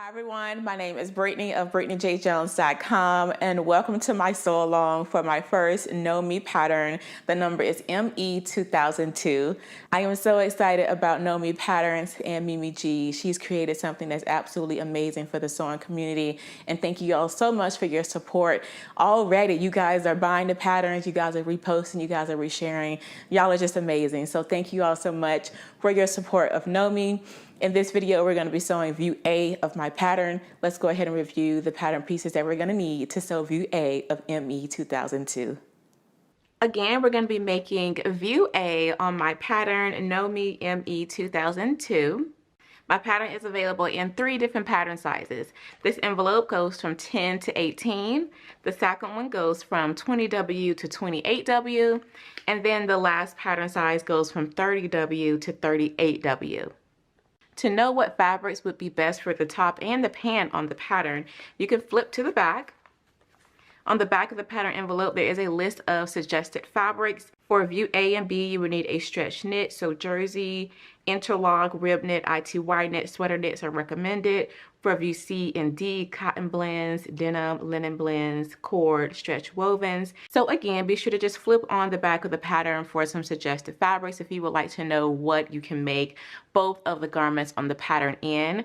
Hi everyone, my name is Brittany of BrittanyJJones.com and welcome to my sew along for my first Know Me pattern. The number is ME2002. I am so excited about Know Me patterns and Mimi G. She's created something that's absolutely amazing for the sewing community, and thank you all so much for your support. Already you guys are buying the patterns, you guys are reposting, you guys are resharing. Y'all are just amazing. So thank you all so much for your support of Know Me. In this video, we're going to be sewing view A of my pattern. Let's go ahead and review the pattern pieces that we're going to need to sew view A of ME2002. Again, we're going to be making view A on my pattern Know Me ME2002. My pattern is available in 3 different pattern sizes. This envelope goes from 10 to 18. The second one goes from 20W to 28W. And then the last pattern size goes from 30W to 38W. To know what fabrics would be best for the top and the pant on the pattern, you can flip to the back. On the back of the pattern envelope, there is a list of suggested fabrics. For view A and B, you would need a stretch knit, so jersey, interlock, rib knit, ITY knit, sweater knits are recommended. For view C and D, cotton blends, denim, linen blends, cord, stretch wovens. So again, be sure to just flip on the back of the pattern for some suggested fabrics if you would like to know what you can make both of the garments on the pattern in.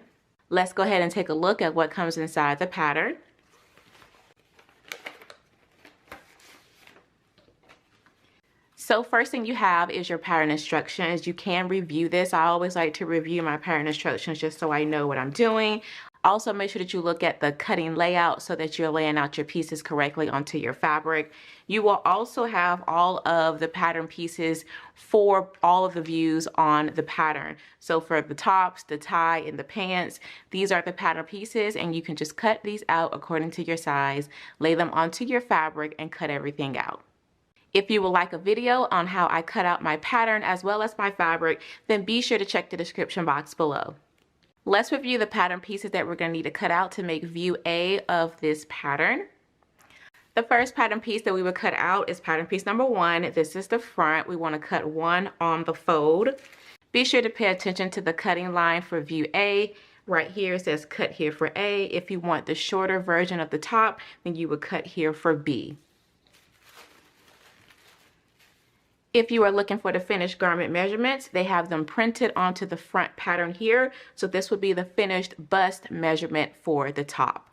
Let's go ahead and take a look at what comes inside the pattern. So first thing you have is your pattern instructions. You can review this. I always like to review my pattern instructions just so I know what I'm doing. Also, make sure that you look at the cutting layout so that you're laying out your pieces correctly onto your fabric. You will also have all of the pattern pieces for all of the views on the pattern. So for the tops, the tie, and the pants, these are the pattern pieces, and you can just cut these out according to your size, lay them onto your fabric, and cut everything out. If you would like a video on how I cut out my pattern as well as my fabric, then be sure to check the description box below. Let's review the pattern pieces that we're going to need to cut out to make view A of this pattern. The first pattern piece that we will cut out is pattern piece number 1. This is the front. We want to cut 1 on the fold. Be sure to pay attention to the cutting line for view A. Right here it says cut here for A. If you want the shorter version of the top, then you would cut here for B. If you are looking for the finished garment measurements, they have them printed onto the front pattern here. So this would be the finished bust measurement for the top.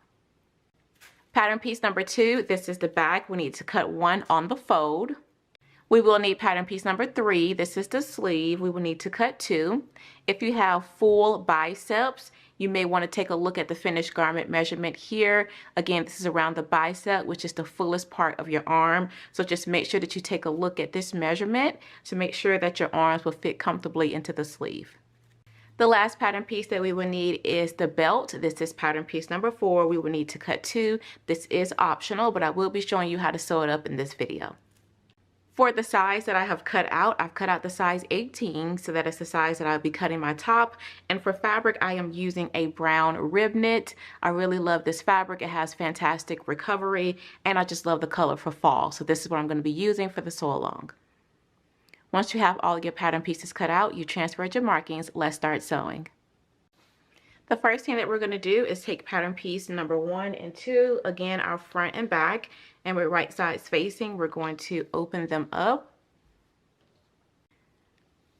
Pattern piece number 2, this is the back. We need to cut 1 on the fold. We will need pattern piece number 3. This is the sleeve. We will need to cut 2. If you have full biceps, you may want to take a look at the finished garment measurement here. Again, this is around the bicep, which is the fullest part of your arm. So just make sure that you take a look at this measurement to make sure that your arms will fit comfortably into the sleeve. The last pattern piece that we will need is the belt. This is pattern piece number 4. We will need to cut 2. This is optional, but I will be showing you how to sew it up in this video. For the size that I have cut out, I've cut out the size 18, so that is the size that I'll be cutting my top. And for fabric, I am using a brown rib knit. I really love this fabric. It has fantastic recovery, and I just love the color for fall. So this is what I'm going to be using for the sew along. Once you have all your pattern pieces cut out, you transferred your markings. Let's start sewing. The first thing that we're going to do is take pattern piece number 1 and 2, again our front and back, and with right sides facing, we're going to open them up.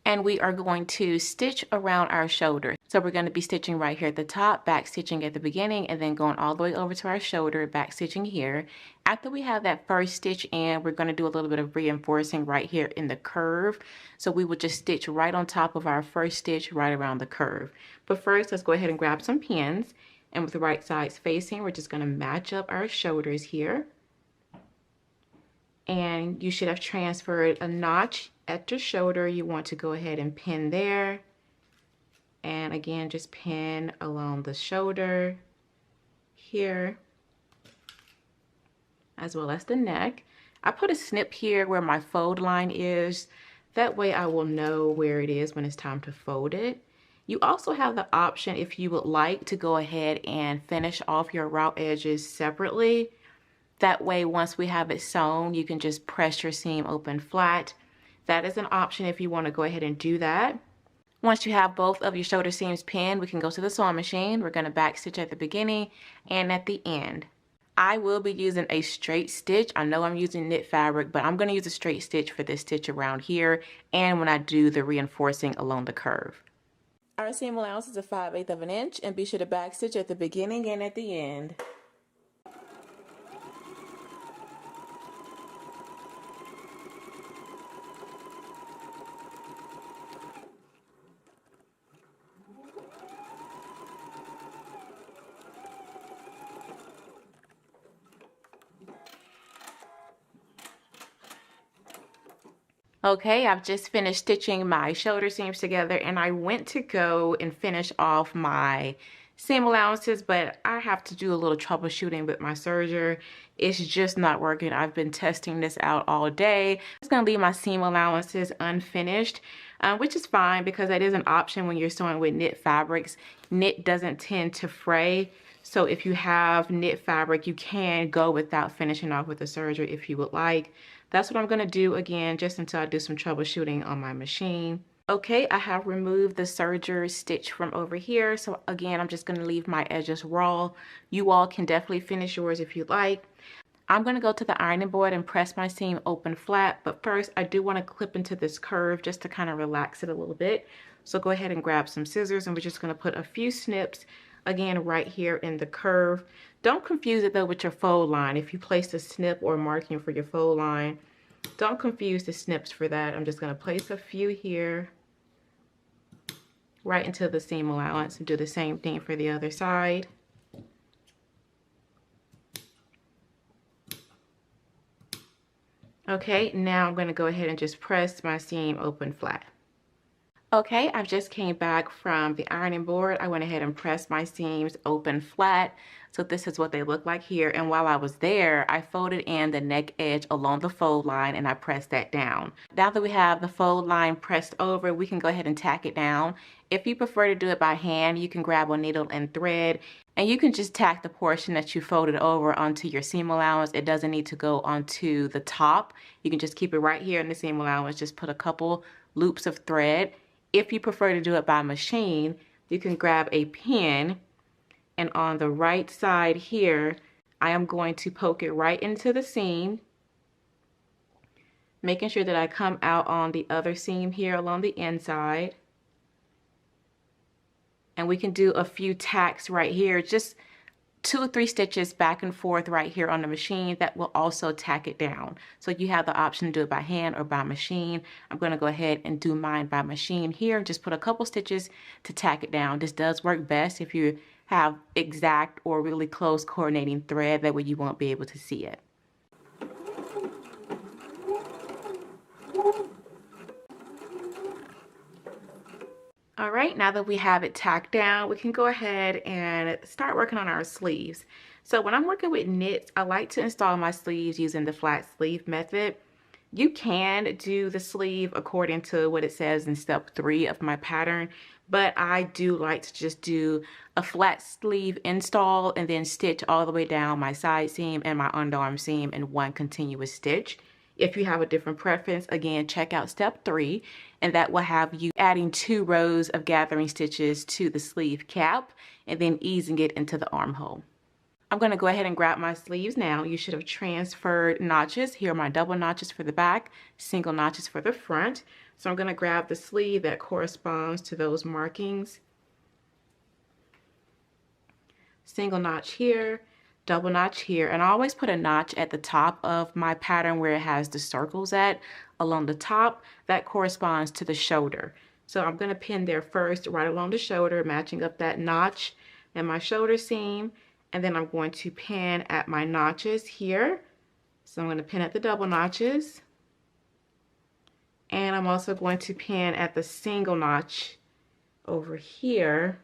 And we are going to stitch around our shoulder. So we're going to be stitching right here at the top, back stitching at the beginning, and then going all the way over to our shoulder, back stitching here. After we have that first stitch in, we're going to do a little bit of reinforcing right here in the curve. So we will just stitch right on top of our first stitch right around the curve. But first, let's go ahead and grab some pins. And with the right sides facing, we're just going to match up our shoulders here. And you should have transferred a notch at your shoulder. You want to go ahead and pin there. And again, just pin along the shoulder here, as well as the neck. I put a snip here where my fold line is. That way I will know where it is when it's time to fold it. You also have the option, if you would like, to go ahead and finish off your raw edges separately. That way, once we have it sewn, you can just press your seam open flat. That is an option if you want to go ahead and do that. Once you have both of your shoulder seams pinned, we can go to the sewing machine. We're going to back stitch at the beginning and at the end. I will be using a straight stitch. I know I'm using knit fabric, but I'm going to use a straight stitch for this stitch around here and when I do the reinforcing along the curve. Our seam allowance is a 5/8 of an inch, and be sure to back stitch at the beginning and at the end. Okay, I've just finished stitching my shoulder seams together, and I went to go and finish off my seam allowances, but I have to do a little troubleshooting with my serger. It's just not working. I've been testing this out all day. I'm just gonna leave my seam allowances unfinished, which is fine because that is an option when you're sewing with knit fabrics. Knit doesn't tend to fray, so if you have knit fabric, you can go without finishing off with the serger if you would like. That's what I'm going to do again, just until I do some troubleshooting on my machine. Okay, I have removed the serger stitch from over here. So again, I'm just going to leave my edges raw. You all can definitely finish yours if you like. I'm going to go to the ironing board and press my seam open flat. But first, I do want to clip into this curve just to kind of relax it a little bit. So go ahead and grab some scissors, and we're just going to put a few snips again right here in the curve. Don't confuse it though with your fold line. If you place a snip or marking for your fold line, don't confuse the snips for that. I'm just going to place a few here right into the seam allowance and do the same thing for the other side. Okay, now I'm going to go ahead and just press my seam open flat. Okay, I've just came back from the ironing board. I went ahead and pressed my seams open flat. So this is what they look like here. And while I was there, I folded in the neck edge along the fold line and I pressed that down. Now that we have the fold line pressed over, we can go ahead and tack it down. If you prefer to do it by hand, you can grab a needle and thread, and you can just tack the portion that you folded over onto your seam allowance. It doesn't need to go onto the top. You can just keep it right here in the seam allowance. Just put a couple loops of thread. If you prefer to do it by machine, you can grab a pin, and on the right side here, I am going to poke it right into the seam, making sure that I come out on the other seam here along the inside. And we can do a few tacks right here, just 2 or 3 stitches back and forth right here on the machine. That will also tack it down. So you have the option to do it by hand or by machine. I'm going to go ahead and do mine by machine here. Just put a couple stitches to tack it down. This does work best if you have exact or really close coordinating thread. That way you won't be able to see it. All right, now that we have it tacked down, we can go ahead and start working on our sleeves. So when I'm working with knits, I like to install my sleeves using the flat sleeve method. You can do the sleeve according to what it says in step 3 of my pattern, but I do like to just do a flat sleeve install and then stitch all the way down my side seam and my underarm seam in one continuous stitch. If you have a different preference, again, check out step 3, and that will have you adding 2 rows of gathering stitches to the sleeve cap and then easing it into the armhole. I'm going to go ahead and grab my sleeves now. You should have transferred notches. Here are my double notches for the back, single notches for the front. So I'm going to grab the sleeve that corresponds to those markings. Single notch here, double notch here, and I always put a notch at the top of my pattern where it has the circles at along the top. That corresponds to the shoulder. So I'm going to pin there first right along the shoulder, matching up that notch and my shoulder seam, and then I'm going to pin at my notches here. So I'm going to pin at the double notches, and I'm also going to pin at the single notch over here.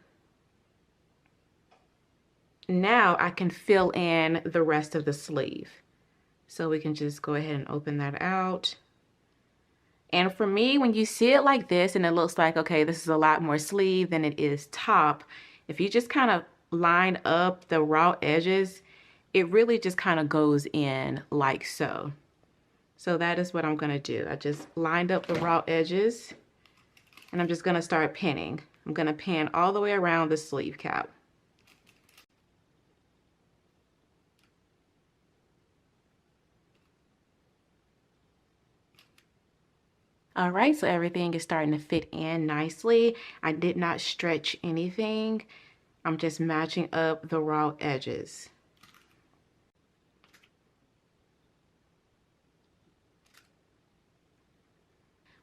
Now I can fill in the rest of the sleeve. So we can just go ahead and open that out. And for me, when you see it like this and it looks like, okay, this is a lot more sleeve than it is top, if you just kind of line up the raw edges, it really just kind of goes in like so. So that is what I'm going to do. I just lined up the raw edges And I'm just gonna start pinning. I'm gonna pin all the way around the sleeve cap. All right, so everything is starting to fit in nicely. I did not stretch anything. I'm just matching up the raw edges.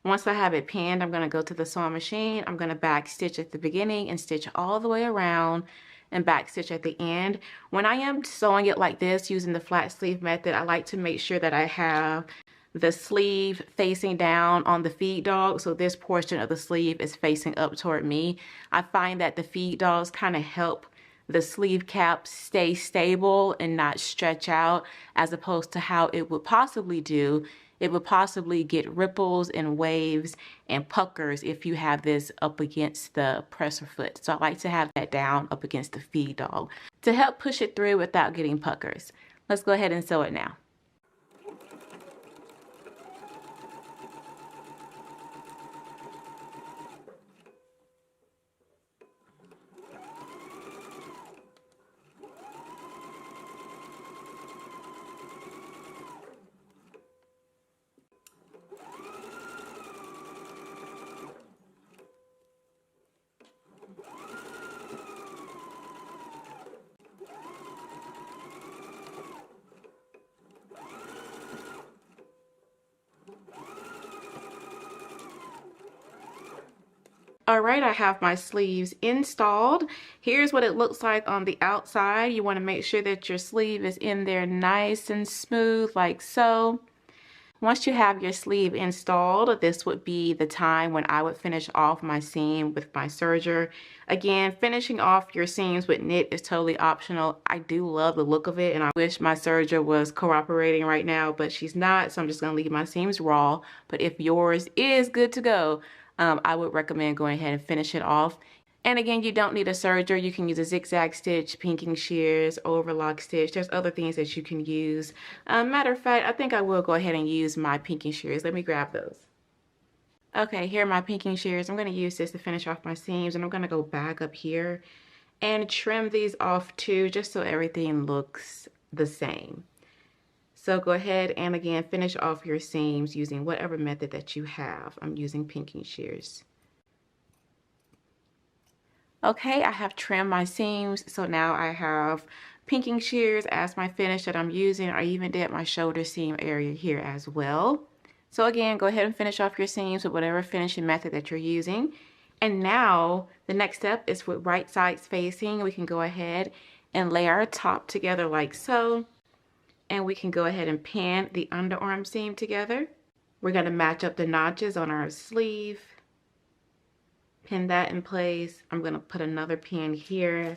Once I have it pinned, I'm gonna go to the sewing machine. I'm gonna back stitch at the beginning and stitch all the way around and back stitch at the end. When I am sewing it like this using the flat sleeve method, I like to make sure that I have the sleeve facing down on the feed dog, so this portion of the sleeve is facing up toward me. I find that the feed dogs kind of help the sleeve cap stay stable and not stretch out, as opposed to how it would possibly do. It would possibly get ripples and waves and puckers if you have this up against the presser foot. So I like to have that down up against the feed dog to help push it through without getting puckers. Let's go ahead and sew it now. All right, I have my sleeves installed. Here's what it looks like on the outside. You want to make sure that your sleeve is in there nice and smooth like so. Once you have your sleeve installed, this would be the time when I would finish off my seam with my serger. Again, finishing off your seams with knit is totally optional. I do love the look of it, and I wish my serger was cooperating right now, but she's not, so I'm just gonna leave my seams raw. But if yours is good to go, I would recommend going ahead and finish it off. And again, you don't need a serger. You can use a zigzag stitch, pinking shears, overlock stitch. There's other things that you can use. Matter of fact, I think I will go ahead and use my pinking shears. Let me grab those. Okay, here are my pinking shears. I'm going to use this to finish off my seams, and I'm going to go back up here and trim these off too, just so everything looks the same. So go ahead and again, finish off your seams using whatever method that you have. I'm using pinking shears. Okay, I have trimmed my seams, so now I have pinking shears as my finish that I'm using. I even did my shoulder seam area here as well. So again, go ahead and finish off your seams with whatever finishing method that you're using. And now the next step is with right sides facing. We can go ahead and lay our top together like so. And we can go ahead and pin the underarm seam together. We're going to match up the notches on our sleeve. Pin that in place. I'm going to put another pin here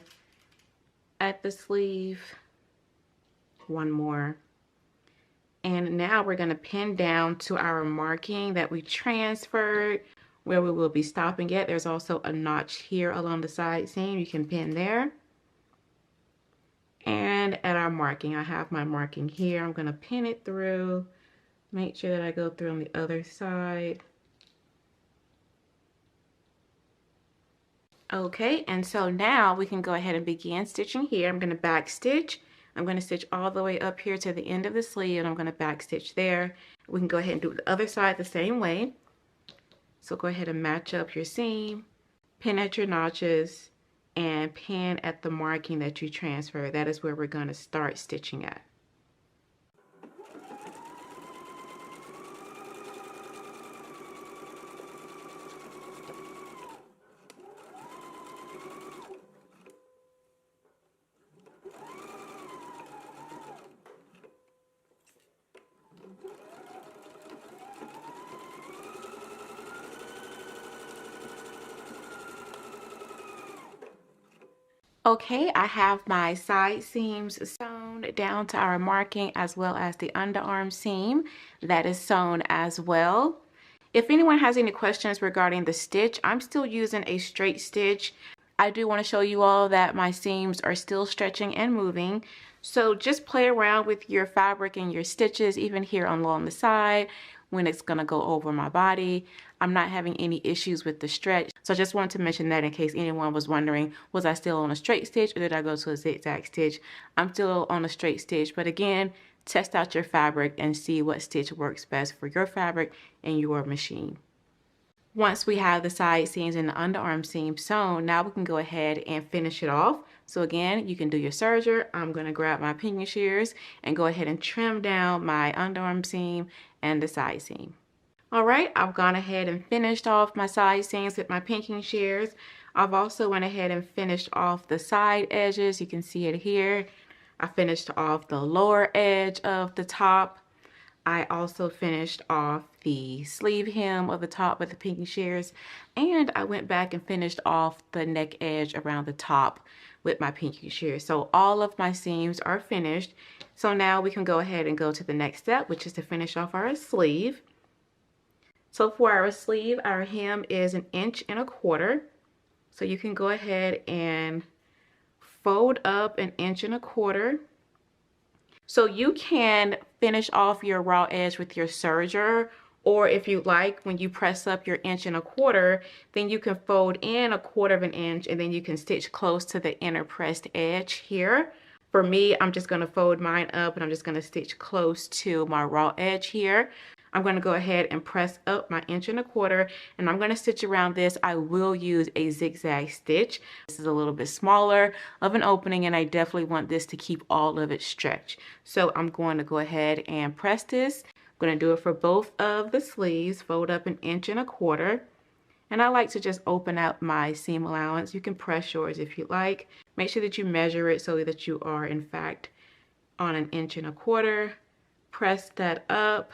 at the sleeve. One more. And now we're going to pin down to our marking that we transferred where we will be stopping it. There's also a notch here along the side seam. You can pin there. And at our marking, I have my marking here. I'm going to pin it through. Make sure that I go through on the other side. Okay, and so now we can go ahead and begin stitching here. I'm going to back stitch. I'm going to stitch all the way up here to the end of the sleeve, and I'm going to back stitch there. We can go ahead and do the other side the same way. So go ahead and match up your seam, pin at your notches, and pin at the marking that you transfer. That is where we're going to start stitching at. Okay, I have my side seams sewn down to our marking, as well as the underarm seam that is sewn as well. If anyone has any questions regarding the stitch, I'm still using a straight stitch. I do want to show you all that my seams are still stretching and moving. So just play around with your fabric and your stitches, even here along the side. when it's gonna go over my body. I'm not having any issues with the stretch. So I just wanted to mention that in case anyone was wondering, was I still on a straight stitch or did I go to a zigzag stitch? I'm still on a straight stitch, but again, test out your fabric and see what stitch works best for your fabric and your machine. Once we have the side seams and the underarm seam sewn, now we can go ahead and finish it off. So again, you can do your serger. I'm going to grab my pinion shears and go ahead and trim down my underarm seam and the side seam. All right, I've gone ahead and finished off my side seams with my pinion shears. I've also went ahead and finished off the side edges. You can see it here. I finished off the lower edge of the top. I also finished off the sleeve hem of the top with the pinion shears, and I went back and finished off the neck edge around the top with my pinion shears. So all of my seams are finished. So now we can go ahead and go to the next step, which is to finish off our sleeve. So for our sleeve, our hem is 1.25 inches. So you can go ahead and fold up 1.25 inches. So you can finish off your raw edge with your serger, or if you like, when you press up your 1.25 inches, then you can fold in 1/4 inch and then you can stitch close to the inner pressed edge here. For me, I'm just going to fold mine up and I'm just going to stitch close to my raw edge here. I'm going to go ahead and press up my 1.25 inches and I'm going to stitch around this. I will use a zigzag stitch. This is a little bit smaller of an opening and I definitely want this to keep all of it stretched. So I'm going to go ahead and press this. I'm going to do it for both of the sleeves. Fold up 1.25 inches. And I like to just open out my seam allowance. You can press yours if you like. Make sure that you measure it so that you are in fact on 1.25 inches. Press that up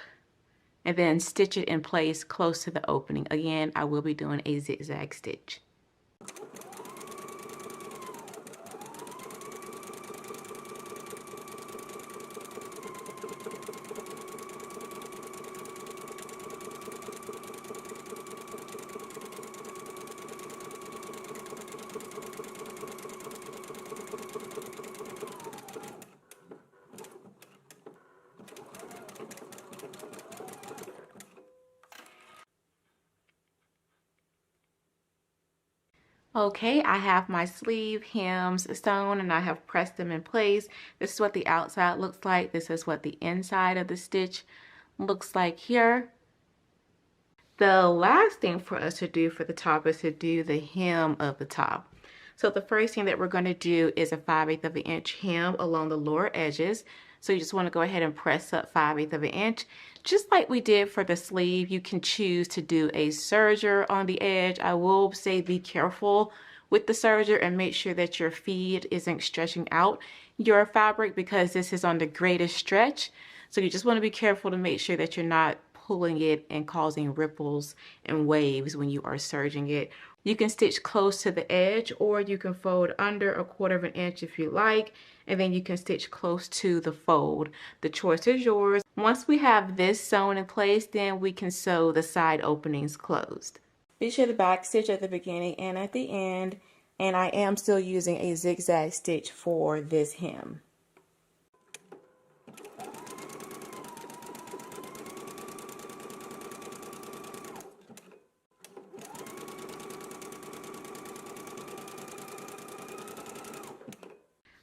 and then stitch it in place close to the opening. Again, I will be doing a zigzag stitch. Okay, I have my sleeve hems sewn and I have pressed them in place. This is what the outside looks like. This is what the inside of the stitch looks like here. The last thing for us to do for the top is to do the hem of the top. So the first thing that we're going to do is a 5/8 inch hem along the lower edges. So you just want to go ahead and press up 5/8 inch. Just like we did for the sleeve, you can choose to do a serger on the edge. I will say be careful with the serger and make sure that your feed isn't stretching out your fabric because this is on the greatest stretch. So you just want to be careful to make sure that you're not pulling it and causing ripples and waves when you are serging it. You can stitch close to the edge or you can fold under 1/4 inch if you like, and then you can stitch close to the fold. The choice is yours. Once we have this sewn in place, then we can sew the side openings closed. Be sure to back stitch at the beginning and at the end, and I am still using a zigzag stitch for this hem.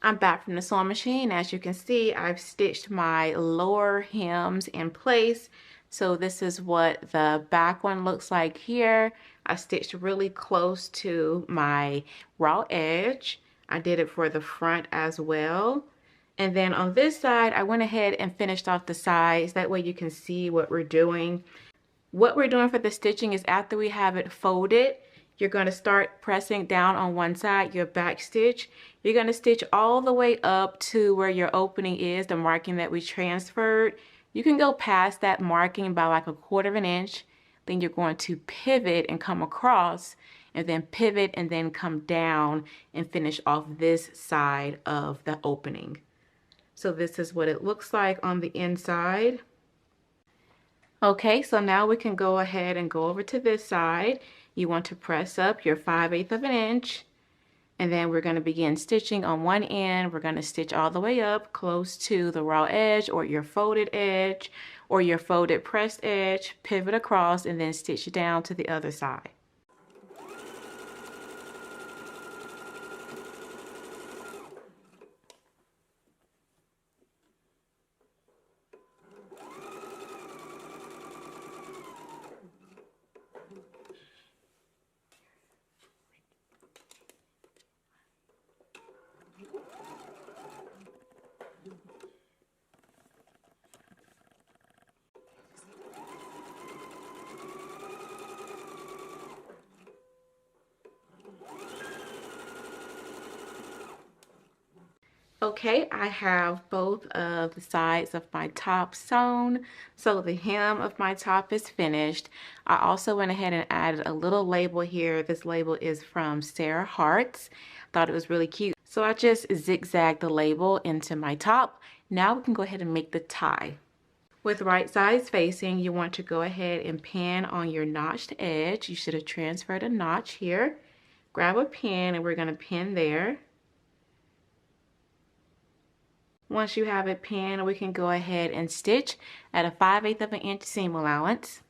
I'm back from the sewing machine. As you can see, I've stitched my lower hems in place. So this is what the back one looks like here. I stitched really close to my raw edge. I did it for the front as well. And then on this side, I went ahead and finished off the sides. That way you can see what we're doing. What we're doing for the stitching is after we have it folded, you're going to start pressing down on one side, your back stitch. You're going to stitch all the way up to where your opening is, the marking that we transferred. You can go past that marking by like 1/4 inch. Then you're going to pivot and come across, and then pivot and then come down and finish off this side of the opening. So this is what it looks like on the inside. Okay, so now we can go ahead and go over to this side. You want to press up your 5/8 inch And then we're going to begin stitching on one end. We're going to stitch all the way up close to the raw edge or your folded edge or your folded pressed edge, pivot across, and then stitch down to the other side. Okay, I have both of the sides of my top sewn, so the hem of my top is finished. I also went ahead and added a little label here. This label is from Sarah Hart's. Thought it was really cute. So I just zigzagged the label into my top. Now we can go ahead and make the tie. With right sides facing, you want to go ahead and pin on your notched edge. You should have transferred a notch here. Grab a pin and we're going to pin there. Once you have it pinned, we can go ahead and stitch at a 5/8 of an inch seam allowance.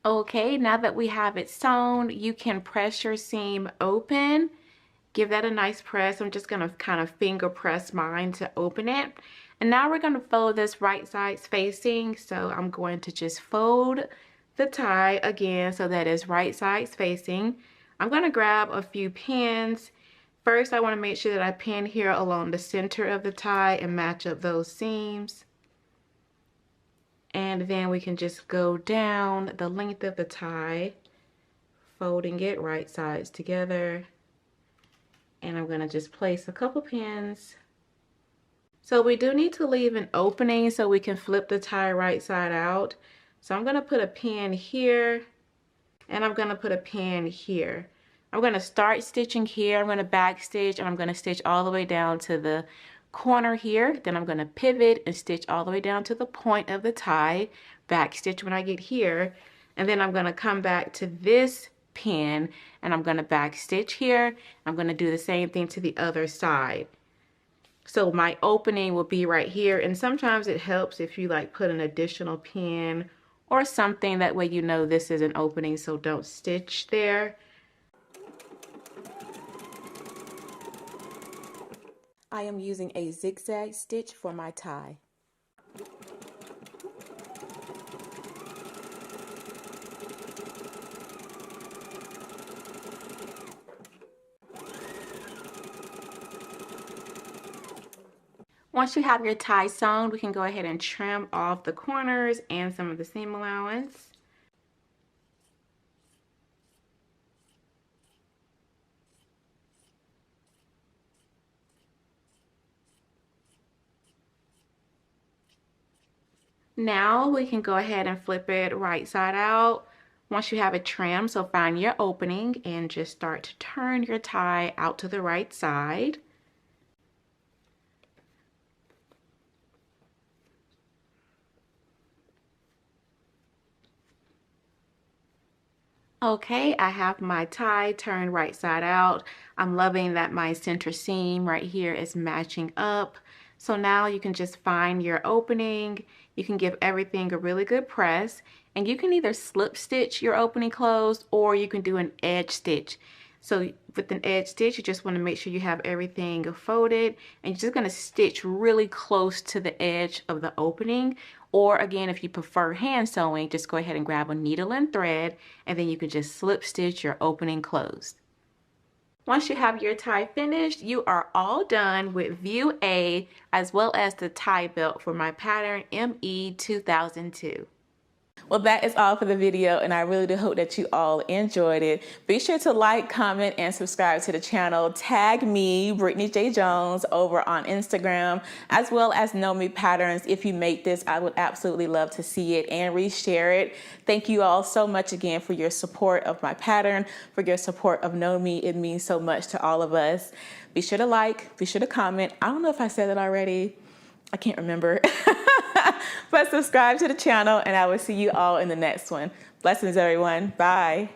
Okay, now that we have it sewn, you can press your seam open. Give that a nice press. I'm just going to kind of finger press mine to open it. And now we're going to fold this right sides facing. So I'm going to just fold the tie again so that it's right sides facing. I'm going to grab a few pins. First, I want to make sure that I pin here along the center of the tie and match up those seams. And then we can just go down the length of the tie, folding it right sides together. And I'm going to just place a couple pins. So we do need to leave an opening so we can flip the tie right side out. So I'm going to put a pin here and I'm going to put a pin here. I'm going to start stitching here. I'm going to back stitch and I'm going to stitch all the way down to the corner here. Then I'm going to pivot and stitch all the way down to the point of the tie, back stitch when I get here. And then I'm going to come back to this pin and I'm going to back stitch here. I'm going to do the same thing to the other side. So my opening will be right here, and sometimes it helps if you like put an additional pin or something, that way you know this is an opening, so don't stitch there. I am using a zigzag stitch for my tie. Once you have your tie sewn, we can go ahead and trim off the corners and some of the seam allowance. Now we can go ahead and flip it right side out. Once you have it trimmed, so find your opening and just start to turn your tie out to the right side. Okay, I have my tie turned right side out. I'm loving that my center seam right here is matching up. So now you can just find your opening. You can give everything a really good press, and you can either slip stitch your opening closed or you can do an edge stitch. So with an edge stitch, you just want to make sure you have everything folded, and you're just going to stitch really close to the edge of the opening. Or again, if you prefer hand sewing, just go ahead and grab a needle and thread, and then you can just slip stitch your opening closed. Once you have your tie finished, you are all done with view A as well as the tie belt for my pattern ME2002. Well, that is all for the video, and I really do hope that you all enjoyed it. Be sure to like, comment, and subscribe to the channel. Tag me, Brittany J. Jones, over on Instagram, as well as Know Me Patterns. If you make this, I would absolutely love to see it and reshare it. Thank you all so much again for your support of my pattern, for your support of Know Me. It means so much to all of us. Be sure to like, be sure to comment. I don't know if I said it already. I can't remember. But subscribe to the channel, and I will see you all in the next one. Blessings, everyone. Bye.